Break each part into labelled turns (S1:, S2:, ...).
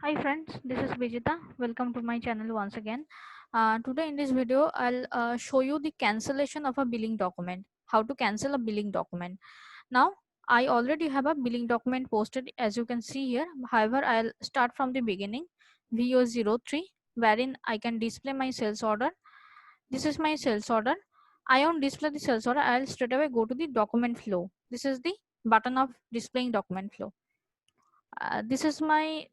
S1: Hi friends, this is Vijita. Welcome to my channel once again. Today in this video, I'll show you the cancellation of a billing document. How to cancel a billing document. Now, I already have a billing document posted as you can see here. However, I'll start from the beginning. VO03 wherein I can display my sales order. This is my sales order. I won't display the sales order. I'll straight away go to the document flow. This is the button of displaying document flow. This is my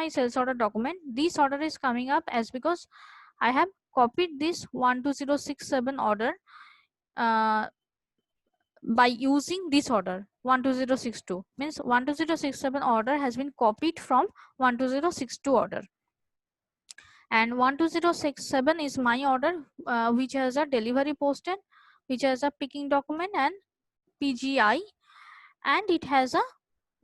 S1: sales order document. This order is coming up as because I have copied this 12067 order uh, by using this order 12062, means 12067 order has been copied from 12062 order, and 12067 is my order, which has a delivery posted, which has a picking document and PGI, and it has a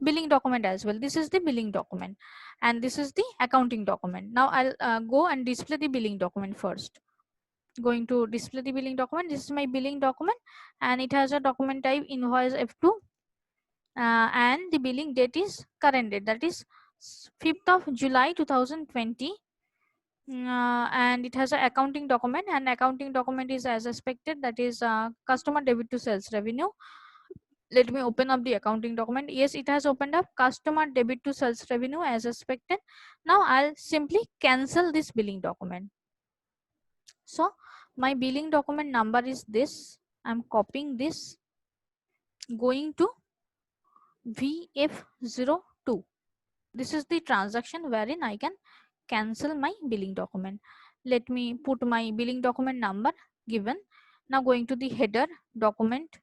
S1: billing document as well. This is the billing document and this is the accounting document. Now I'll go and display the billing document first. Going to display the billing document. This is my billing document and it has a document type invoice F2, and the billing date is current date, that is 5th of July 2020. And it has an accounting document, and accounting document is as expected, that is customer debit to sales revenue. Let me open up the accounting document. Yes, it has opened up customer debit to sales revenue as expected. Now I'll simply cancel this billing document. So my billing document number is this. I'm copying this, going to VF02. This is the transaction wherein I can cancel my billing document. Let me put my billing document number given. Now going to the header, document,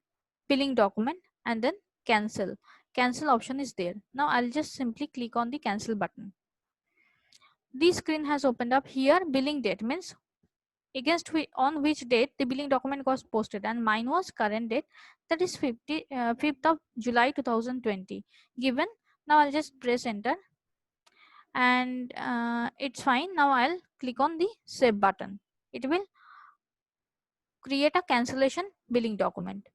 S1: billing document, and then cancel. Cancel option is there. Now I'll just simply click on the cancel button. This screen has opened up. Here billing date means on which date the billing document was posted, and mine was current date, that is 5th of July 2020 given. Now I'll just press enter and it's fine. Now I'll click on the save button. It will create a cancellation billing document.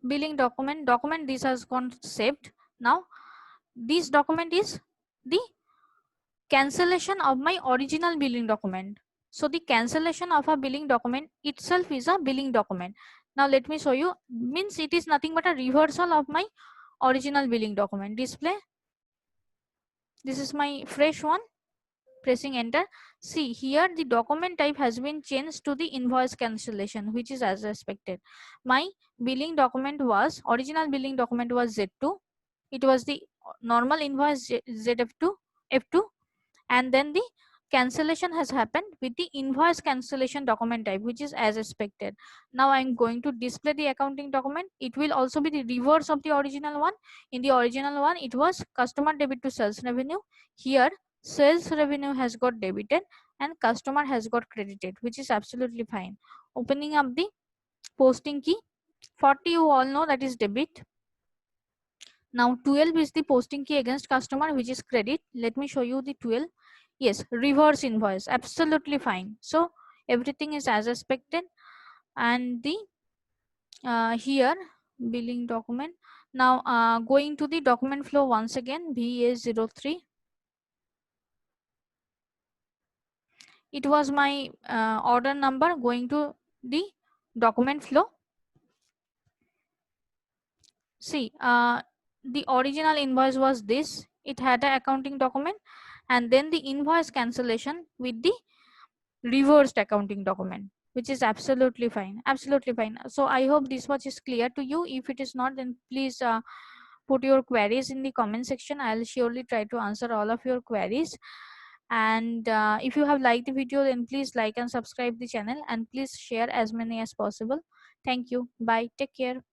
S1: Document this has gone saved. Now this document is the cancellation of my original billing document. So the cancellation of a billing document itself is a billing document. Now let me show you, means it is nothing but a reversal of my original billing document. Display, this is my fresh one. Pressing enter, see here the document type has been changed to the invoice cancellation, which is as expected. My billing document was, original billing document was Z2. It was the normal invoice ZF2 F2, and then the cancellation has happened with the invoice cancellation document type, which is as expected. Now I'm going to display the accounting document. It will also be the reverse of the original one. In the original one it was customer debit to sales revenue. Here sales revenue has got debited and customer has got credited, which is absolutely fine. Opening up the posting key, 40 you all know that is debit. Now 12 is the posting key against customer, which is credit. Let me show you the 12. Yes, reverse invoice, absolutely fine. So everything is as expected. And the here billing document. Now going to the document flow once again, VA03. It was my order number. Going to the document flow. See, the original invoice was this. It had an accounting document, and then the invoice cancellation with the reversed accounting document, which is absolutely fine. Absolutely fine. So I hope this much is clear to you. If it is not, then please put your queries in the comment section. I'll surely try to answer all of your queries. And if you have liked the video, then please like and subscribe the channel, and please share as many as possible. Thank you. Bye. Take care.